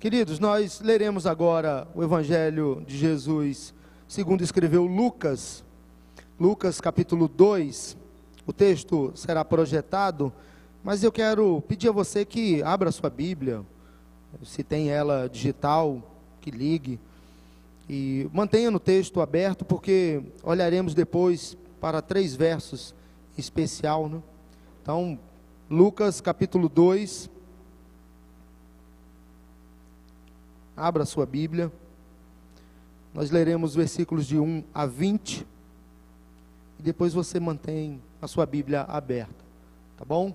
Queridos, nós leremos agora o Evangelho de Jesus, segundo escreveu Lucas, Lucas capítulo 2, o texto será projetado, mas eu quero pedir a você que abra a sua Bíblia, se tem ela digital, que ligue, e mantenha no texto aberto, porque olharemos depois para 3 versos em especial, né? Então, Lucas capítulo 2, abra a sua Bíblia, nós leremos versículos de 1 a 20, e depois você mantém a sua Bíblia aberta, tá bom?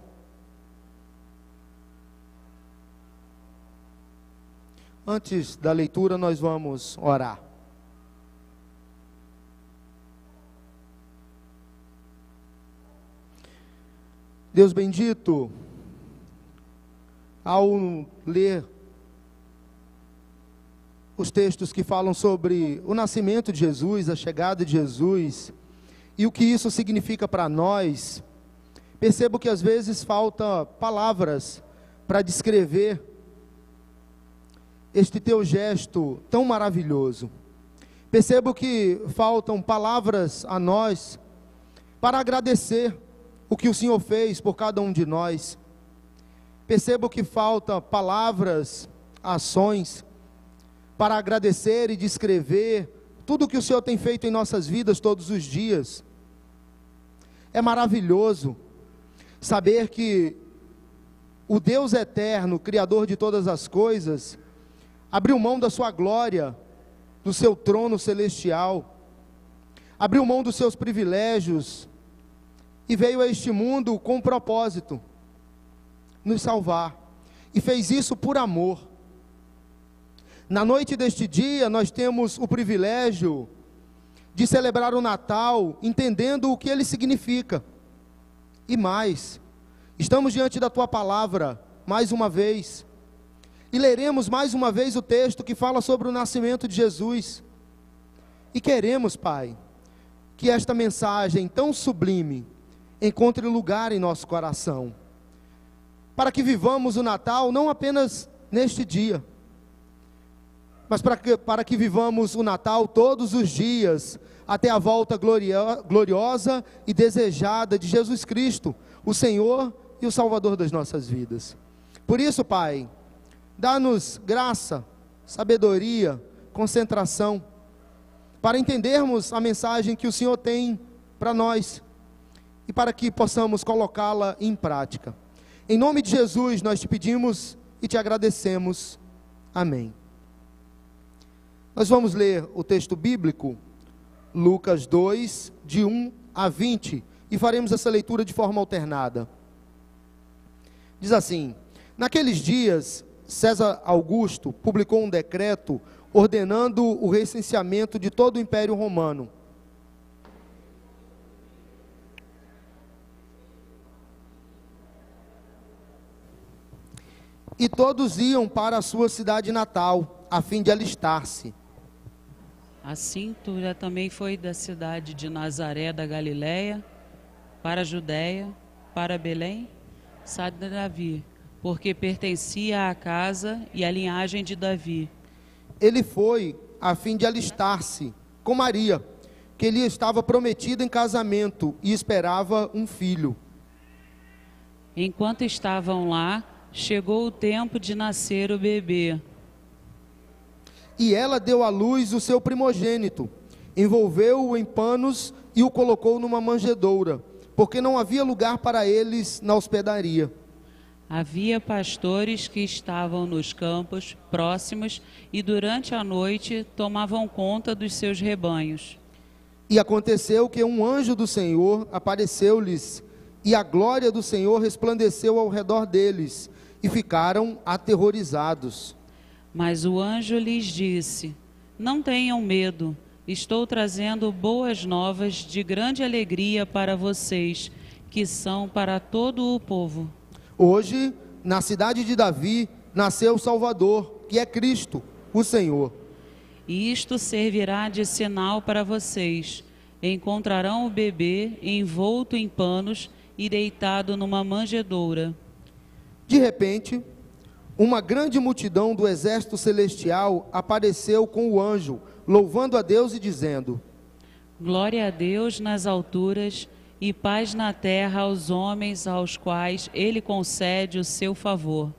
Antes da leitura, nós vamos orar. Deus bendito, ao ler os textos que falam sobre o nascimento de Jesus, a chegada de Jesus, e o que isso significa para nós, percebo que às vezes falta palavras para descrever este teu gesto tão maravilhoso. Percebo que faltam palavras a nós para agradecer o que o Senhor fez por cada um de nós. Percebo que faltam palavras, ações, para agradecer e descrever tudo o que o Senhor tem feito em nossas vidas todos os dias. É maravilhoso saber que o Deus eterno, Criador de todas as coisas, abriu mão da sua glória, do seu trono celestial, abriu mão dos seus privilégios, e veio a este mundo com um propósito, nos salvar, e fez isso por amor. Na noite deste dia, nós temos o privilégio de celebrar o Natal, entendendo o que ele significa, e mais, estamos diante da tua palavra, mais uma vez, e leremos mais uma vez o texto que fala sobre o nascimento de Jesus, e queremos, Pai, que esta mensagem tão sublime, encontre lugar em nosso coração, para que vivamos o Natal não apenas neste dia, mas para que vivamos o Natal todos os dias, até a volta gloriosa e desejada de Jesus Cristo, o Senhor e o Salvador das nossas vidas. Por isso, Pai, dá-nos graça, sabedoria, concentração, para entendermos a mensagem que o Senhor tem para nós, e para que possamos colocá-la em prática. Em nome de Jesus, nós te pedimos e te agradecemos. Amém. Nós vamos ler o texto bíblico, Lucas 2, de 1 a 20, e faremos essa leitura de forma alternada. Diz assim: naqueles dias, César Augusto publicou um decreto ordenando o recenseamento de todo o Império Romano. E todos iam para a sua cidade natal, a fim de alistar-se. Assim, tu também foi da cidade de Nazaré da Galileia, para a Judéia, para Belém, cidade de Davi, porque pertencia à casa e à linhagem de Davi. Ele foi a fim de alistar-se com Maria, que lhe estava prometida em casamento e esperava um filho. Enquanto estavam lá, chegou o tempo de nascer o bebê. E ela deu à luz o seu primogênito, envolveu-o em panos e o colocou numa manjedoura, porque não havia lugar para eles na hospedaria. Havia pastores que estavam nos campos próximos e durante a noite tomavam conta dos seus rebanhos. E aconteceu que um anjo do Senhor apareceu-lhes, e a glória do Senhor resplandeceu ao redor deles, e ficaram aterrorizados. Mas o anjo lhes disse: não tenham medo, estou trazendo boas novas de grande alegria para vocês, que são para todo o povo. Hoje, na cidade de Davi, nasceu o Salvador, que é Cristo, o Senhor. E isto servirá de sinal para vocês: encontrarão o bebê envolto em panos e deitado numa manjedoura. De repente, uma grande multidão do exército celestial apareceu com o anjo, louvando a Deus e dizendo: Glória a Deus nas alturas e paz na terra aos homens aos quais ele concede o seu favor.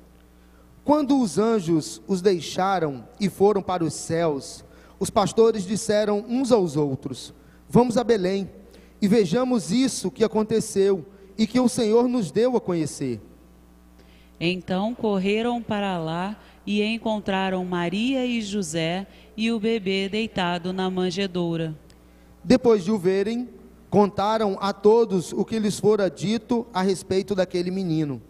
Quando os anjos os deixaram e foram para os céus, os pastores disseram uns aos outros: Vamos a Belém e vejamos isso que aconteceu e que o Senhor nos deu a conhecer. Então correram para lá e encontraram Maria e José e o bebê deitado na manjedoura. Depois de o verem, contaram a todos o que lhes fora dito a respeito daquele menino.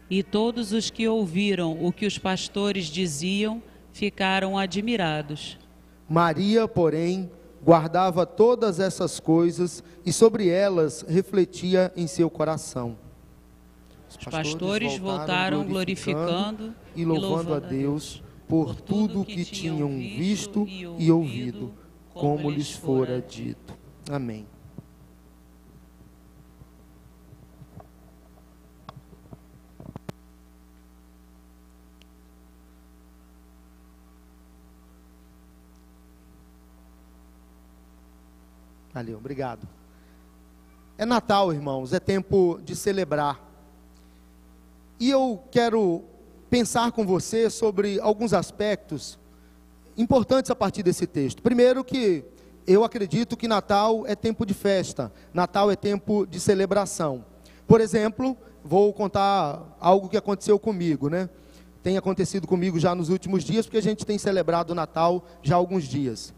E todos os que ouviram o que os pastores diziam ficaram admirados. Maria, porém, guardava todas essas coisas e sobre elas refletia em seu coração. Os pastores voltaram glorificando e louvando a Deus por tudo que tinham visto e ouvido, como lhes fora dito. Amém. Valeu, obrigado. É Natal, irmãos, é tempo de celebrar. E eu quero pensar com você sobre alguns aspectos importantes a partir desse texto. Primeiro, que eu acredito que Natal é tempo de festa, Natal é tempo de celebração. Por exemplo, vou contar algo que aconteceu comigo, né? Tem acontecido comigo já nos últimos dias, porque a gente tem celebrado o Natal já há alguns dias.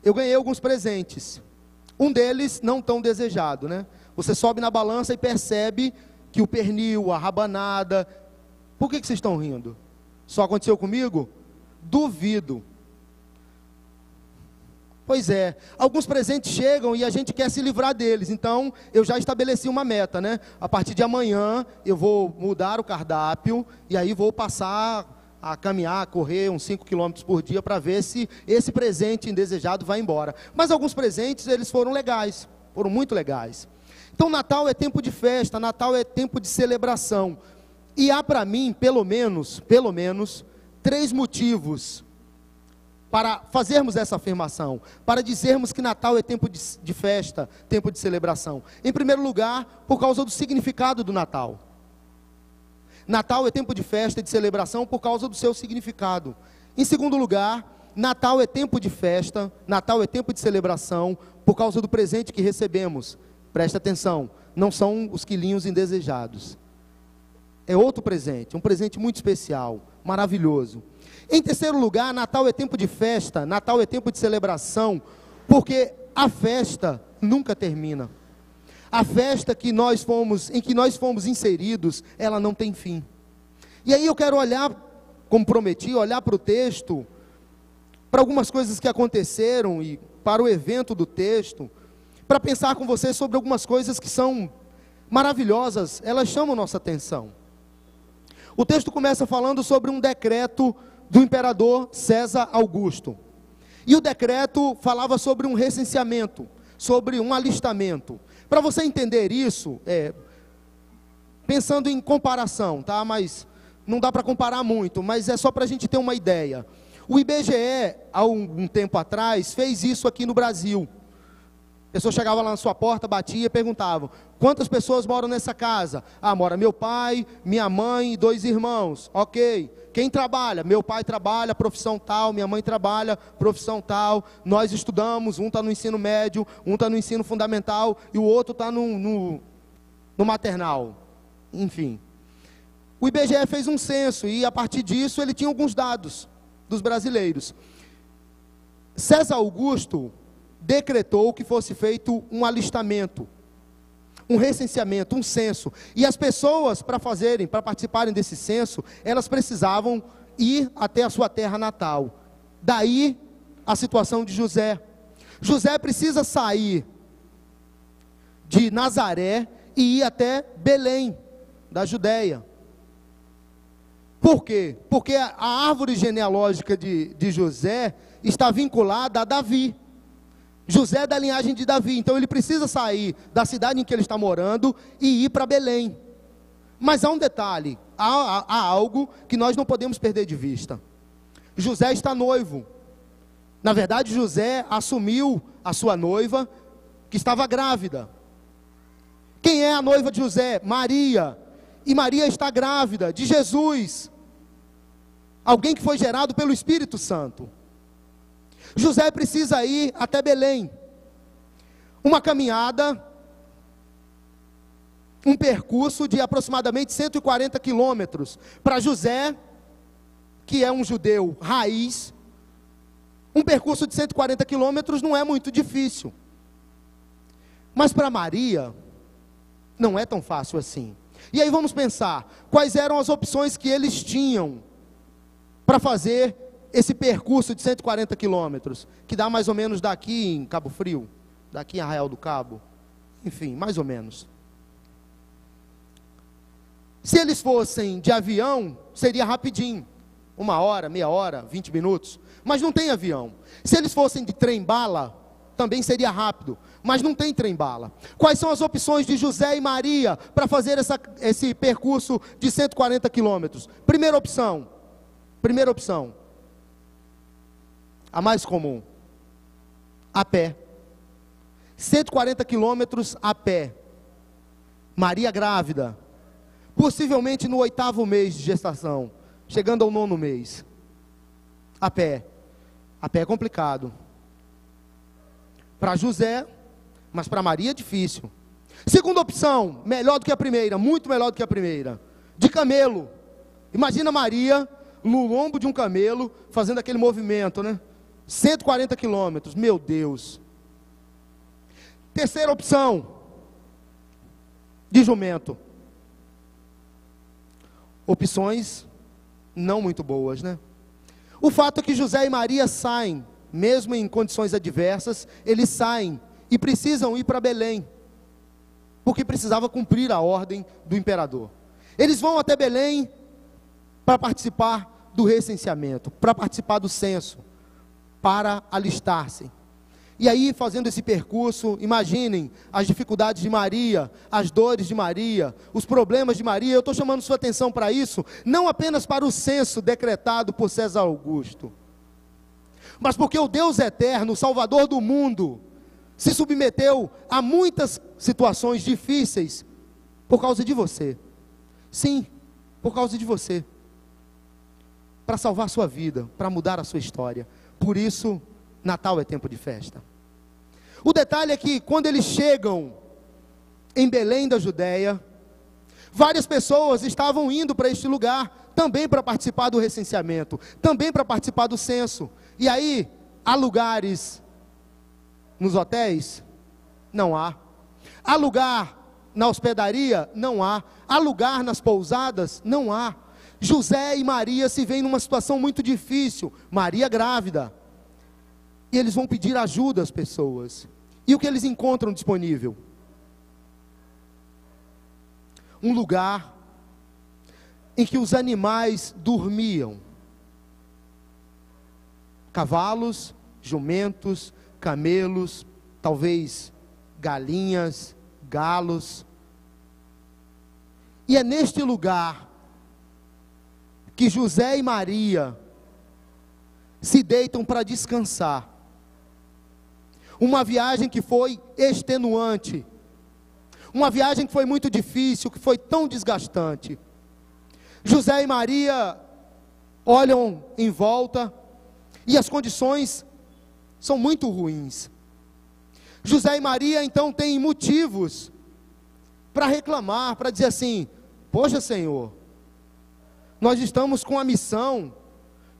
Eu ganhei alguns presentes. Um deles não tão desejado, né? Você sobe na balança e percebe que o pernil, a rabanada... Por que vocês estão rindo? Só aconteceu comigo? Duvido. Pois é, alguns presentes chegam e a gente quer se livrar deles, então eu já estabeleci uma meta, né? A partir de amanhã eu vou mudar o cardápio e aí vou passar a caminhar, a correr uns 5 quilômetros por dia para ver se esse presente indesejado vai embora. Mas alguns presentes, eles foram legais, foram muito legais. Então Natal é tempo de festa, Natal é tempo de celebração. E há para mim, pelo menos, 3 motivos para fazermos essa afirmação, para dizermos que Natal é tempo de festa, tempo de celebração. Em primeiro lugar, por causa do significado do Natal. Natal é tempo de festa e de celebração por causa do seu significado. Em segundo lugar, Natal é tempo de festa, Natal é tempo de celebração por causa do presente que recebemos. Presta atenção, não são os quilinhos indesejados. É outro presente, um presente muito especial, maravilhoso. Em terceiro lugar, Natal é tempo de festa, Natal é tempo de celebração, porque a festa nunca termina. A festa em que nós fomos inseridos, ela não tem fim. E aí eu quero olhar, como prometi, olhar para o texto, para algumas coisas que aconteceram e para o evento do texto, para pensar com você sobre algumas coisas que são maravilhosas, elas chamam nossa atenção. O texto começa falando sobre um decreto do imperador César Augusto. E o decreto falava sobre um recenseamento, sobre um alistamento. Para você entender isso, pensando em comparação, tá? Mas não dá para comparar muito, mas é só para a gente ter uma ideia. O IBGE, há um tempo atrás, fez isso aqui no Brasil. A pessoa chegava lá na sua porta, batia e perguntava: quantas pessoas moram nessa casa? Ah, mora meu pai, minha mãe e 2 irmãos. Ok. Quem trabalha? Meu pai trabalha, profissão tal, minha mãe trabalha, profissão tal. Nós estudamos, um está no ensino médio, um está no ensino fundamental e o outro está no maternal. Enfim. O IBGE fez um censo e a partir disso ele tinha alguns dados dos brasileiros. César Augusto decretou que fosse feito um alistamento, um recenseamento, um censo. E as pessoas, para participarem desse censo, elas precisavam ir até a sua terra natal. Daí a situação de José. José precisa sair de Nazaré e ir até Belém, da Judéia. Por quê? Porque a árvore genealógica de José está vinculada a Davi. José é da linhagem de Davi, então ele precisa sair da cidade em que ele está morando e ir para Belém. Mas há um detalhe, há algo que nós não podemos perder de vista. José está noivo. Na verdade, José assumiu a sua noiva, que estava grávida. Quem é a noiva de José? Maria. E Maria está grávida de Jesus, alguém que foi gerado pelo Espírito Santo. José precisa ir até Belém. Uma caminhada, um percurso de aproximadamente 140 quilômetros. Para José, que é um judeu raiz, um percurso de 140 quilômetros não é muito difícil. Mas para Maria, não é tão fácil assim. E aí vamos pensar, quais eram as opções que eles tinham para fazer esse percurso de 140 quilômetros, que dá mais ou menos daqui em Cabo Frio, daqui em Arraial do Cabo, enfim, mais ou menos. Se eles fossem de avião, seria rapidinho, 1 hora, meia hora, 20 minutos, mas não tem avião. Se eles fossem de trem-bala, também seria rápido, mas não tem trem-bala. Quais são as opções de José e Maria para fazer esse percurso de 140 quilômetros? Primeira opção, a mais comum, a pé. 140 quilômetros a pé. Maria grávida, possivelmente no 8º mês de gestação, chegando ao 9º mês. A pé é complicado. Para José, mas para Maria é difícil. Segunda opção, melhor do que a primeira, muito melhor do que a primeira, de camelo. Imagina Maria no lombo de um camelo, fazendo aquele movimento, né? 140 quilômetros, meu Deus. Terceira opção, de jumento. Opções não muito boas, né? O fato é que José e Maria saem, mesmo em condições adversas, eles saem e precisam ir para Belém, porque precisava cumprir a ordem do imperador. Eles vão até Belém para participar do recenseamento, para participar do censo, para alistar-se. E aí, fazendo esse percurso, imaginem as dificuldades de Maria, as dores de Maria, os problemas de Maria. Eu estou chamando sua atenção para isso, não apenas para o censo decretado por César Augusto, mas porque o Deus eterno, o Salvador do mundo, se submeteu a muitas situações difíceis por causa de você. Sim, por causa de você. Para salvar sua vida, para mudar a sua história. Por isso, Natal é tempo de festa. O detalhe é que quando eles chegam em Belém da Judéia, várias pessoas estavam indo para este lugar, também para participar do recenseamento, também para participar do censo. E aí, há lugares nos hotéis? Não há. Há lugar na hospedaria? Não há. Há lugar nas pousadas? Não há. José e Maria se veem numa situação muito difícil, Maria grávida. E eles vão pedir ajuda às pessoas. E o que eles encontram disponível? Um lugar em que os animais dormiam. Cavalos, jumentos, camelos, talvez galinhas, galos. E é neste lugar que José e Maria se deitam para descansar. Uma viagem que foi extenuante, uma viagem que foi muito difícil, que foi tão desgastante. José e Maria olham em volta e as condições são muito ruins. José e Maria então têm motivos para reclamar, para dizer assim: poxa, Senhor, nós estamos com a missão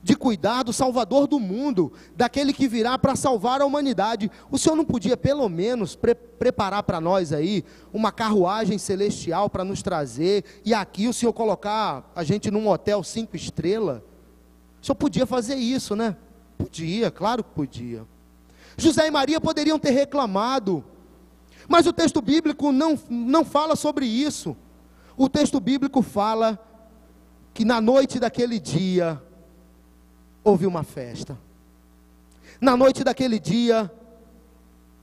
de cuidar do Salvador do mundo, daquele que virá para salvar a humanidade. O Senhor não podia pelo menos preparar para nós aí uma carruagem celestial para nos trazer, e aqui o Senhor colocar a gente num hotel 5 estrelas? O Senhor podia fazer isso, né? Podia, claro que podia. José e Maria poderiam ter reclamado, mas o texto bíblico não fala sobre isso. O texto bíblico fala que na noite daquele dia houve uma festa. Na noite daquele dia,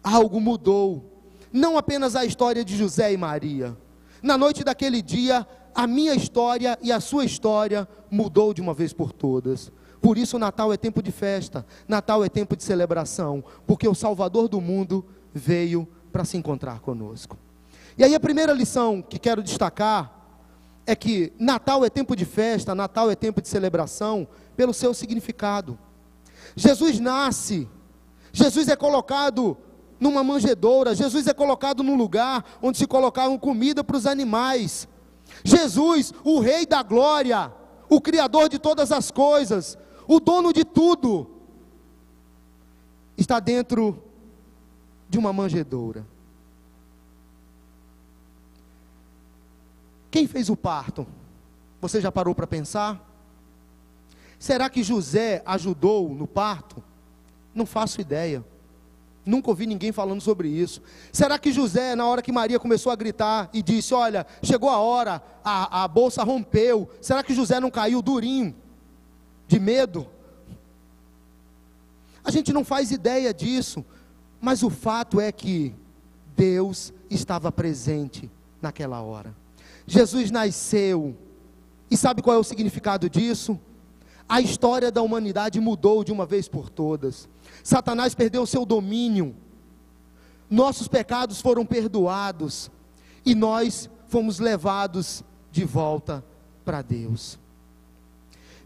algo mudou. Não apenas a história de José e Maria. Na noite daquele dia, a minha história e a sua história mudou de uma vez por todas. Por isso o Natal é tempo de festa, Natal é tempo de celebração, porque o Salvador do mundo veio para se encontrar conosco. E aí a primeira lição que quero destacar é que Natal é tempo de festa, Natal é tempo de celebração, pelo seu significado. Jesus nasce, Jesus é colocado numa manjedoura, Jesus é colocado num lugar onde se colocavam comida para os animais. Jesus, o Rei da Glória, o Criador de todas as coisas, o dono de tudo, está dentro de uma manjedoura. Quem fez o parto? Você já parou para pensar? Será que José ajudou no parto? Não faço ideia. Nunca ouvi ninguém falando sobre isso. Será que José, na hora que Maria começou a gritar e disse, olha, chegou a hora, a bolsa rompeu, será que José não caiu durinho, de medo? A gente não faz ideia disso, mas o fato é que Deus estava presente naquela hora. Jesus nasceu, e sabe qual é o significado disso? A história da humanidade mudou de uma vez por todas. Satanás perdeu o seu domínio, nossos pecados foram perdoados, e nós fomos levados de volta para Deus.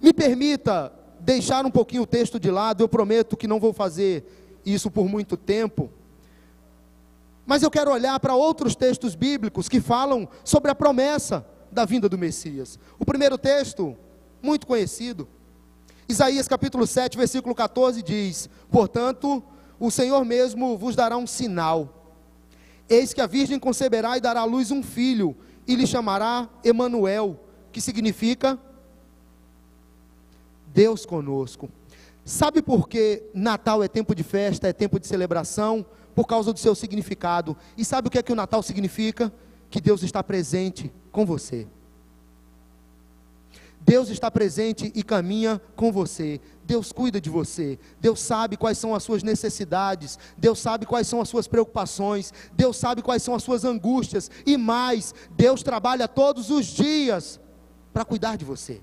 Me permita deixar um pouquinho o texto de lado, eu prometo que não vou fazer isso por muito tempo, mas eu quero olhar para outros textos bíblicos que falam sobre a promessa da vinda do Messias. O primeiro texto, muito conhecido, Isaías capítulo 7, versículo 14 diz, portanto, o Senhor mesmo vos dará um sinal, eis que a virgem conceberá e dará à luz um filho, e lhe chamará Emanuel, que significa Deus conosco. Sabe por que Natal é tempo de festa, é tempo de celebração? Por causa do seu significado. E sabe o que é que o Natal significa? Que Deus está presente com você. Deus está presente e caminha com você. Deus cuida de você. Deus sabe quais são as suas necessidades. Deus sabe quais são as suas preocupações. Deus sabe quais são as suas angústias. E mais, Deus trabalha todos os dias para cuidar de você.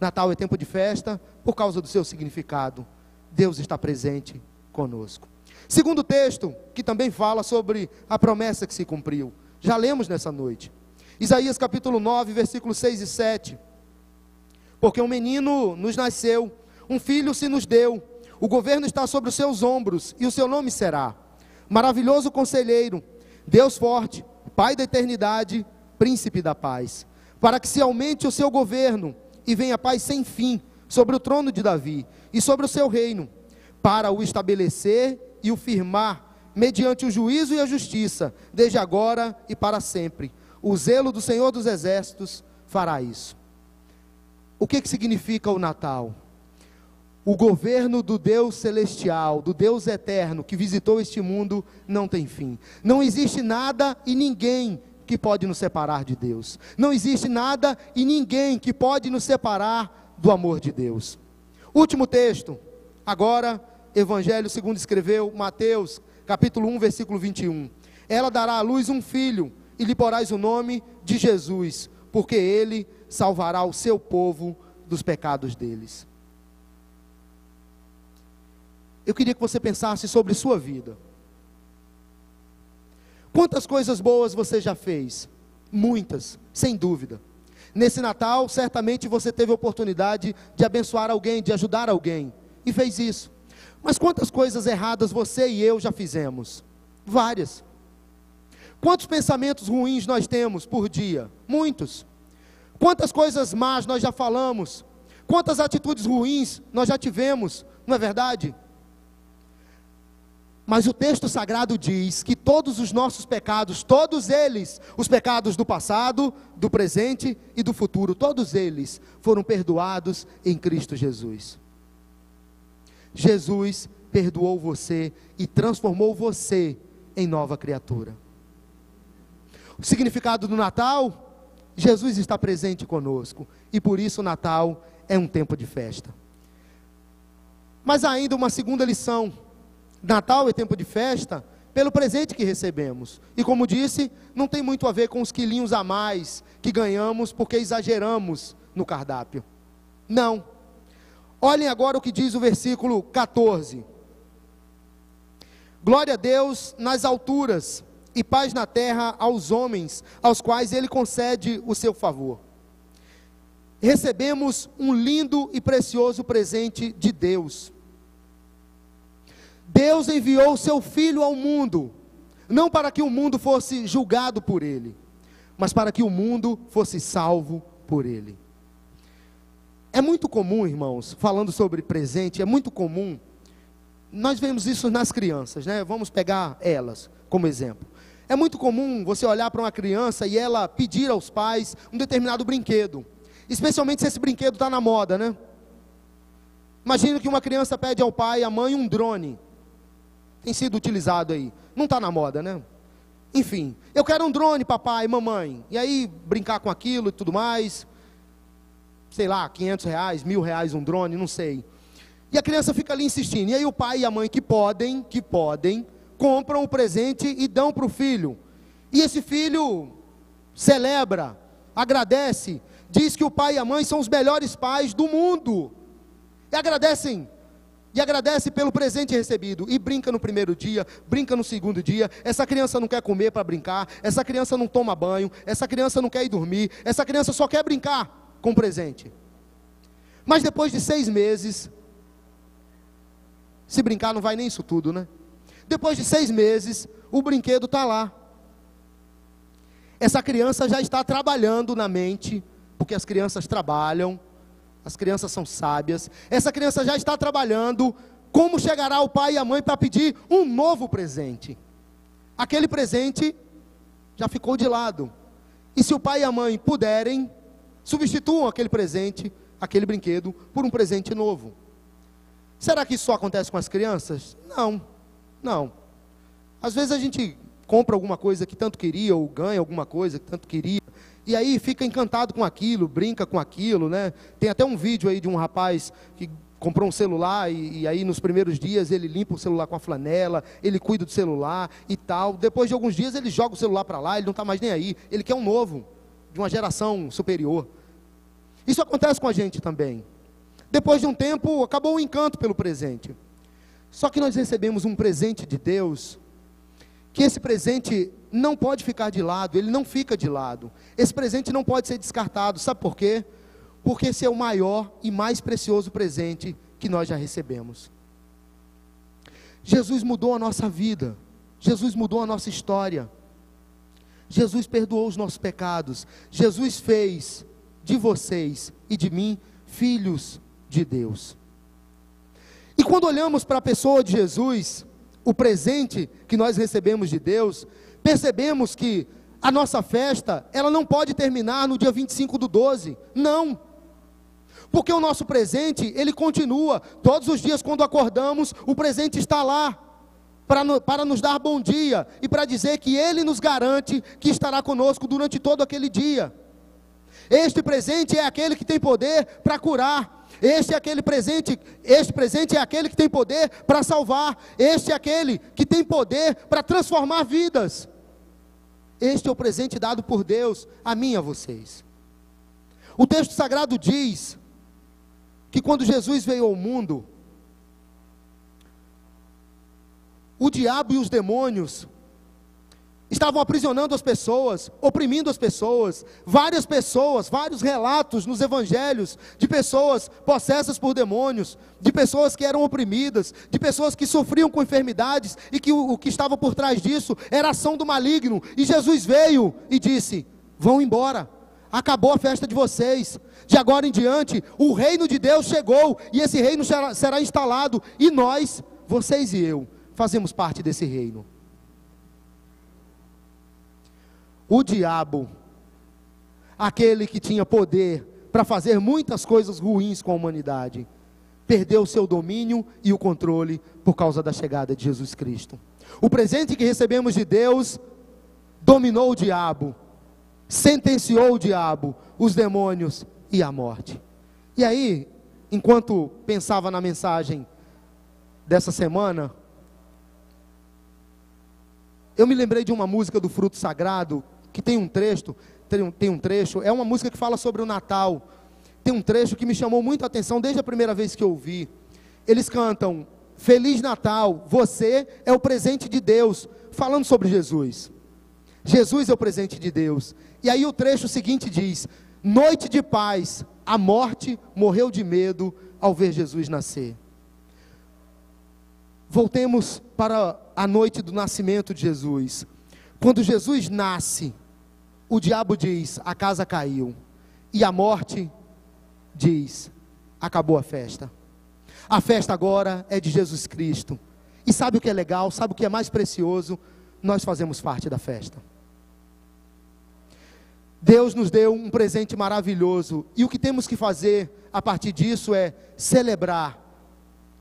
Natal é tempo de festa por causa do seu significado. Deus está presente conosco. Segundo texto, que também fala sobre a promessa que se cumpriu. Já lemos nessa noite. Isaías capítulo 9, versículos 6 e 7. Porque um menino nos nasceu, um filho se nos deu, o governo está sobre os seus ombros, e o seu nome será Maravilhoso Conselheiro, Deus Forte, Pai da Eternidade, Príncipe da Paz. Para que se aumente o seu governo, e venha paz sem fim, sobre o trono de Davi, e sobre o seu reino, para o estabelecer e o firmar, mediante o juízo e a justiça, desde agora e para sempre. O zelo do Senhor dos Exércitos fará isso. O que significa o Natal? O governo do Deus celestial, do Deus eterno, que visitou este mundo, não tem fim. Não existe nada e ninguém que pode nos separar de Deus. Não existe nada e ninguém que pode nos separar do amor de Deus. Último texto, agora, Evangelho segundo escreveu Mateus, capítulo 1, versículo 21. Ela dará à luz um filho, e lhe porás o nome de Jesus, porque ele salvará o seu povo dos pecados deles. Eu queria que você pensasse sobre sua vida. Quantas coisas boas você já fez? Muitas, sem dúvida. Nesse Natal, certamente você teve a oportunidade de abençoar alguém, de ajudar alguém, e fez isso. Mas quantas coisas erradas você e eu já fizemos? Várias. Quantos pensamentos ruins nós temos por dia? Muitos. Quantas coisas más nós já falamos? Quantas atitudes ruins nós já tivemos? Não é verdade? Mas o texto sagrado diz que todos os nossos pecados, todos eles, os pecados do passado, do presente e do futuro, todos eles foram perdoados em Cristo Jesus. Jesus perdoou você e transformou você em nova criatura. O significado do Natal, Jesus está presente conosco, e por isso o Natal é um tempo de festa. Mas há ainda uma segunda lição. Natal é tempo de festa pelo presente que recebemos. E como disse, não tem muito a ver com os quilinhos a mais que ganhamos porque exageramos no cardápio. Não. Olhem agora o que diz o versículo 14. Glória a Deus nas alturas e paz na terra aos homens, aos quais Ele concede o seu favor. Recebemos um lindo e precioso presente de Deus. Deus enviou o seu Filho ao mundo, não para que o mundo fosse julgado por Ele, mas para que o mundo fosse salvo por Ele. É muito comum, irmãos, falando sobre presente, é muito comum, nós vemos isso nas crianças, né? Vamos pegar elas como exemplo. É muito comum você olhar para uma criança e ela pedir aos pais um determinado brinquedo, especialmente se esse brinquedo está na moda, né? Imagina que uma criança pede ao pai e à mãe um drone. Tem sido utilizado aí. Não está na moda, né? Enfim, eu quero um drone, papai, mamãe. E aí, brincar com aquilo e tudo mais. Sei lá, R$500, R$1.000 um drone, não sei. E a criança fica ali insistindo. E aí o pai e a mãe que podem, compram o presente e dão para o filho. E esse filho celebra, agradece, diz que o pai e a mãe são os melhores pais do mundo. E agradece pelo presente recebido, e brinca no primeiro dia, brinca no segundo dia. Essa criança não quer comer para brincar, essa criança não toma banho, essa criança não quer ir dormir, essa criança só quer brincar com o presente. Mas depois de 6 meses, se brincar não vai nem isso tudo, né? Depois de 6 meses, o brinquedo está lá. Essa criança já está trabalhando na mente, porque as crianças trabalham, as crianças são sábias. Essa criança já está trabalhando como chegará o pai e a mãe para pedir um novo presente. Aquele presente já ficou de lado. E se o pai e a mãe puderem, substituam aquele presente, aquele brinquedo, por um presente novo. Será que isso só acontece com as crianças? Não. Às vezes a gente compra alguma coisa que tanto queria, ou ganha alguma coisa que tanto queria, e aí fica encantado com aquilo, brinca com aquilo, né? Tem até um vídeo aí de um rapaz que comprou um celular e aí nos primeiros dias ele limpa o celular com a flanela, ele cuida do celular e tal. Depois de alguns dias ele joga o celular para lá, ele não está mais nem aí, ele quer um novo, de uma geração superior. Isso acontece com a gente também. Depois de um tempo, acabou o encanto pelo presente. Só que nós recebemos um presente de Deus, que esse presente não pode ficar de lado, ele não fica de lado. Esse presente não pode ser descartado. Sabe por quê? Porque esse é o maior e mais precioso presente que nós já recebemos. Jesus mudou a nossa vida, Jesus mudou a nossa história, Jesus perdoou os nossos pecados, Jesus fez de vocês e de mim filhos de Deus. E quando olhamos para a pessoa de Jesus, o presente que nós recebemos de Deus, percebemos que a nossa festa, ela não pode terminar no dia 25/12, não, porque o nosso presente, ele continua, todos os dias quando acordamos, o presente está lá, para nos dar bom dia, e para dizer que Ele nos garante que estará conosco durante todo aquele dia. Este presente é aquele que tem poder para curar, este presente é aquele que tem poder para salvar, este é aquele que tem poder para transformar vidas. Este é o presente dado por Deus a mim e a vocês. O texto sagrado diz que quando Jesus veio ao mundo, o diabo e os demônios estavam aprisionando as pessoas, oprimindo as pessoas. Vários relatos nos evangelhos de pessoas possessas por demônios, de pessoas que eram oprimidas, de pessoas que sofriam com enfermidades, e que o que estava por trás disso era a ação do maligno. E Jesus veio e disse: vão embora, acabou a festa de vocês, de agora em diante o reino de Deus chegou, e esse reino será instalado, e nós, vocês e eu, fazemos parte desse reino. O diabo, aquele que tinha poder para fazer muitas coisas ruins com a humanidade, perdeu o seu domínio e o controle por causa da chegada de Jesus Cristo. O presente que recebemos de Deus dominou o diabo, sentenciou o diabo, os demônios e a morte. E aí, enquanto pensava na mensagem dessa semana, eu me lembrei de uma música do Fruto Sagrado, que tem um trecho, é uma música que fala sobre o Natal. Tem um trecho que me chamou muito a atenção desde a primeira vez que eu ouvi. Eles cantam: Feliz Natal, você é o presente de Deus, falando sobre Jesus. Jesus é o presente de Deus. E aí o trecho seguinte diz: noite de paz, a morte morreu de medo ao ver Jesus nascer. Voltemos para a noite do nascimento de Jesus. Quando Jesus nasce, o diabo diz: a casa caiu. E a morte diz: acabou a festa. A festa agora é de Jesus Cristo. E sabe o que é legal? Sabe o que é mais precioso? Nós fazemos parte da festa. Deus nos deu um presente maravilhoso. E o que temos que fazer a partir disso é celebrar.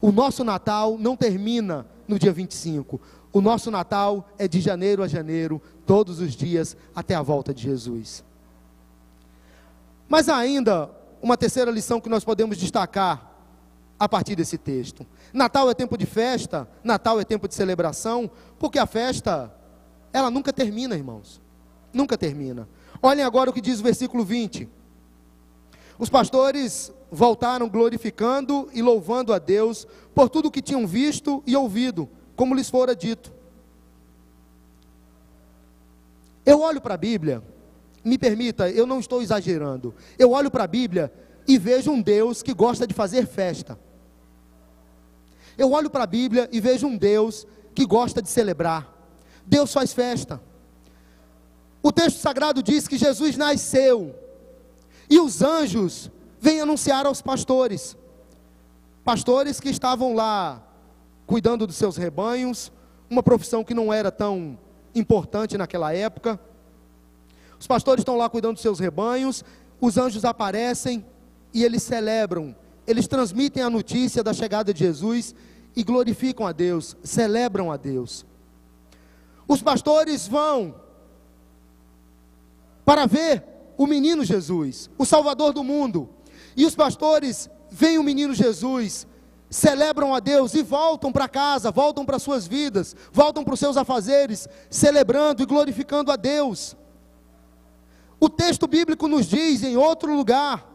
O nosso Natal não termina no dia 25. O nosso Natal é de janeiro a janeiro, todos os dias, até a volta de Jesus. Mas há ainda uma terceira lição que nós podemos destacar a partir desse texto. Natal é tempo de festa, Natal é tempo de celebração, porque a festa, ela nunca termina, irmãos. Nunca termina. Olhem agora o que diz o versículo 20. Os pastores voltaram glorificando e louvando a Deus por tudo o que tinham visto e ouvido, como lhes fora dito. Eu olho para a Bíblia, me permita, eu não estou exagerando. Eu olho para a Bíblia e vejo um Deus que gosta de fazer festa. Eu olho para a Bíblia e vejo um Deus que gosta de celebrar. Deus faz festa. O texto sagrado diz que Jesus nasceu e os anjos vêm anunciar aos pastores. Pastores que estavam lá cuidando dos seus rebanhos, uma profissão que não era tão importante naquela época. Os pastores estão lá cuidando dos seus rebanhos, os anjos aparecem e eles celebram, eles transmitem a notícia da chegada de Jesus e glorificam a Deus, celebram a Deus. Os pastores vão para ver o menino Jesus, o Salvador do mundo, e os pastores veem o menino Jesus, celebram a Deus e voltam para casa, voltam para suas vidas, voltam para os seus afazeres, celebrando e glorificando a Deus. O texto bíblico nos diz em outro lugar,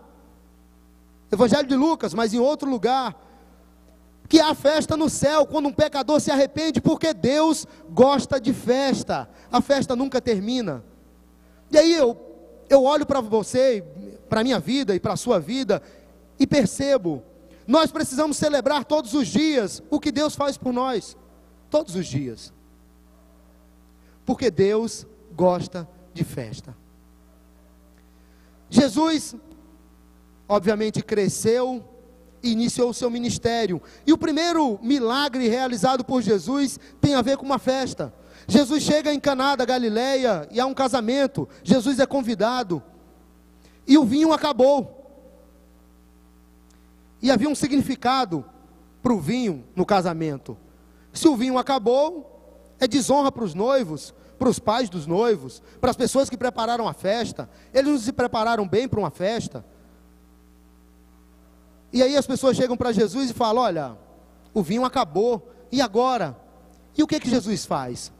Evangelho de Lucas, mas em outro lugar, que há festa no céu quando um pecador se arrepende, porque Deus gosta de festa. A festa nunca termina. E aí eu olho para você, para a minha vida e para a sua vida, e percebo, nós precisamos celebrar todos os dias o que Deus faz por nós, todos os dias, porque Deus gosta de festa. Jesus, obviamente, cresceu e iniciou o seu ministério, e o primeiro milagre realizado por Jesus tem a ver com uma festa. Jesus chega em Caná da Galileia e há um casamento, Jesus é convidado, e o vinho acabou, e havia um significado para o vinho no casamento. Se o vinho acabou, é desonra para os noivos, para os pais dos noivos, para as pessoas que prepararam a festa. Eles não se prepararam bem para uma festa. E aí as pessoas chegam para Jesus e falam: olha, o vinho acabou, e agora? E o que Jesus faz?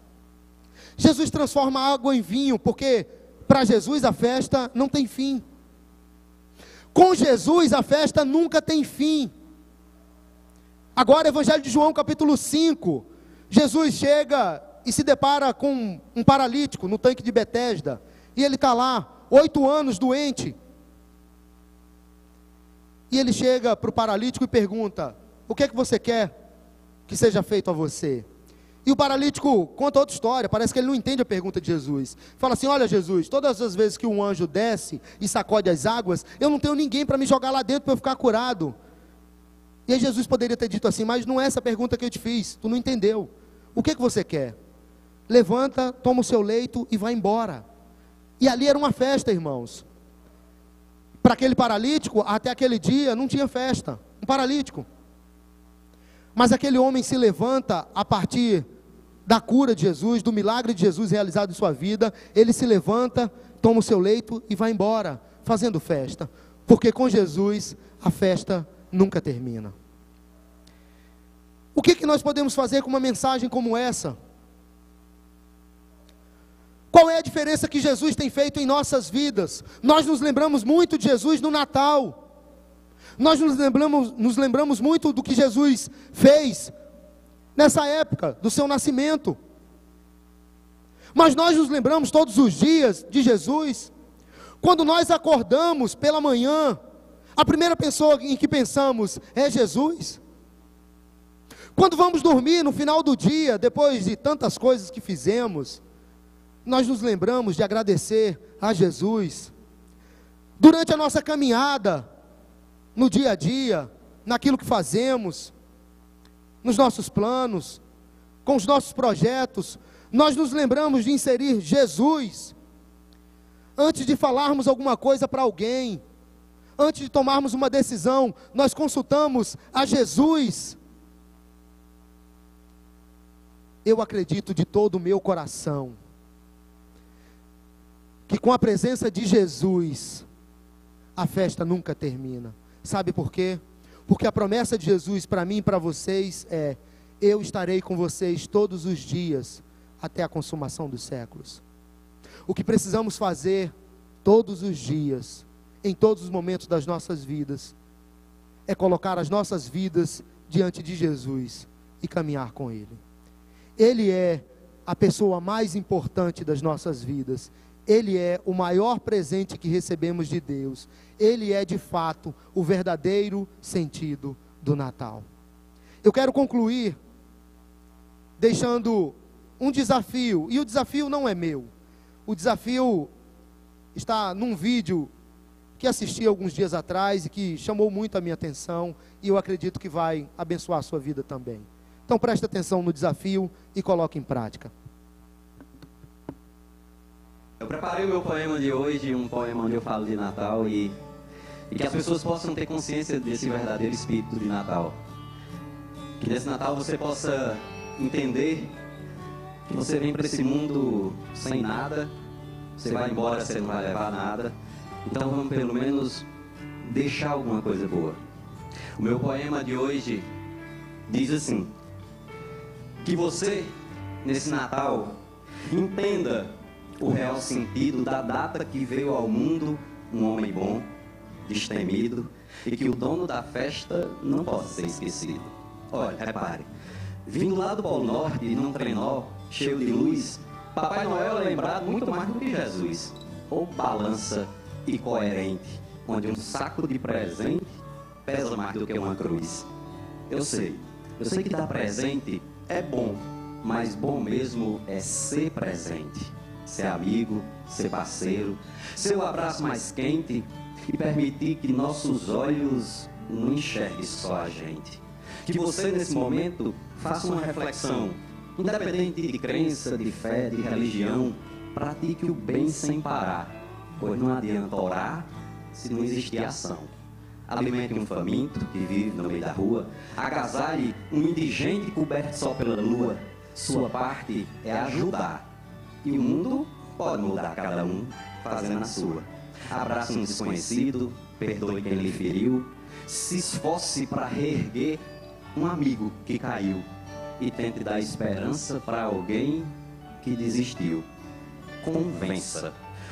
Jesus transforma a água em vinho, porque para Jesus a festa não tem fim. Com Jesus a festa nunca tem fim. Agora, Evangelho de João, capítulo 5, Jesus chega e se depara com um paralítico no tanque de Betesda, e ele está lá, 8 anos doente, e ele chega para o paralítico e pergunta: o que é que você quer que seja feito a você? E o paralítico conta outra história, parece que ele não entende a pergunta de Jesus. Fala assim: olha Jesus, todas as vezes que um anjo desce e sacode as águas, eu não tenho ninguém para me jogar lá dentro para eu ficar curado. E aí Jesus poderia ter dito assim: mas não é essa a pergunta que eu te fiz, tu não entendeu. O que você quer? Levanta, toma o seu leito e vai embora. E ali era uma festa, irmãos. Para aquele paralítico, até aquele dia não tinha festa, um paralítico. Mas aquele homem se levanta a partir da cura de Jesus, do milagre de Jesus realizado em sua vida. Ele se levanta, toma o seu leito e vai embora, fazendo festa, porque com Jesus a festa nunca termina. O que nós podemos fazer com uma mensagem como essa? Qual é a diferença que Jesus tem feito em nossas vidas? Nós nos lembramos muito de Jesus no Natal. Nós nos lembramos muito do que Jesus fez nessa época do seu nascimento. Mas nós nos lembramos todos os dias de Jesus. Quando nós acordamos pela manhã, a primeira pessoa em que pensamos é Jesus. Quando vamos dormir no final do dia, depois de tantas coisas que fizemos, nós nos lembramos de agradecer a Jesus. Durante a nossa caminhada, no dia a dia, naquilo que fazemos, nos nossos planos, com os nossos projetos, nós nos lembramos de inserir Jesus. Antes de falarmos alguma coisa para alguém, antes de tomarmos uma decisão, nós consultamos a Jesus. Eu acredito de todo o meu coração que com a presença de Jesus, a festa nunca termina. Sabe por quê? Porque a promessa de Jesus para mim e para vocês é: eu estarei com vocês todos os dias, até a consumação dos séculos. O que precisamos fazer todos os dias, em todos os momentos das nossas vidas, é colocar as nossas vidas diante de Jesus e caminhar com Ele. Ele é a pessoa mais importante das nossas vidas. Ele é o maior presente que recebemos de Deus. Ele é de fato o verdadeiro sentido do Natal. Eu quero concluir deixando um desafio, e o desafio não é meu. O desafio está num vídeo que assisti alguns dias atrás e que chamou muito a minha atenção, e eu acredito que vai abençoar a sua vida também. Então preste atenção no desafio e coloque em prática. Eu preparei o meu poema de hoje, um poema onde eu falo de Natal e que as pessoas possam ter consciência desse verdadeiro espírito de Natal. Que nesse Natal você possa entender que você vem para esse mundo sem nada, você vai embora, você não vai levar nada, então vamos pelo menos deixar alguma coisa boa. O meu poema de hoje diz assim: que você, nesse Natal, entenda o real sentido da data que veio ao mundo um homem bom, destemido, e que o dono da festa não pode ser esquecido. Olha, repare, vindo lá do Polo Norte, num trenó cheio de luz, Papai Noel é lembrado muito mais do que Jesus, ou balança e coerente, onde um saco de presente pesa mais do que uma cruz. Eu sei que dar presente é bom, mas bom mesmo é ser presente. Ser amigo, ser parceiro, ser o abraço mais quente e permitir que nossos olhos não enxerguem só a gente. Que você, nesse momento, faça uma reflexão, independente de crença, de fé, de religião, pratique o bem sem parar, pois não adianta orar se não existir ação. Alimente um faminto que vive no meio da rua, agasalhe um indigente coberto só pela lua. Sua parte é ajudar. E o mundo pode mudar cada um fazendo a sua. Abrace um desconhecido, perdoe quem lhe feriu, se esforce para reerguer um amigo que caiu e tente dar esperança para alguém que desistiu.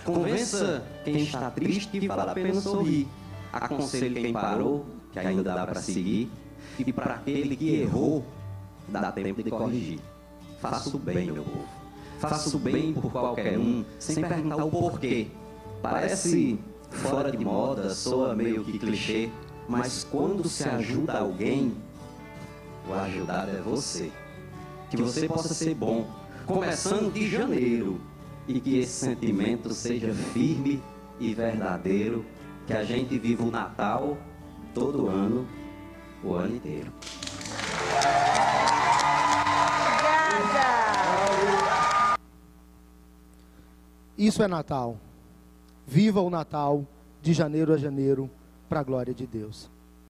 Convença quem está triste que vale a pena sorrir. Aconselhe quem parou, que ainda dá para seguir, e para aquele que errou, dá tempo de corrigir. Faça o bem, meu povo. Faça o bem por qualquer um, sem perguntar o porquê. Parece fora de moda, soa meio que clichê, mas quando se ajuda alguém, o ajudado é você. Que você possa ser bom, começando de janeiro, e que esse sentimento seja firme e verdadeiro, que a gente viva o Natal todo ano, o ano inteiro. Isso é Natal. Viva o Natal de janeiro a janeiro, para a glória de Deus.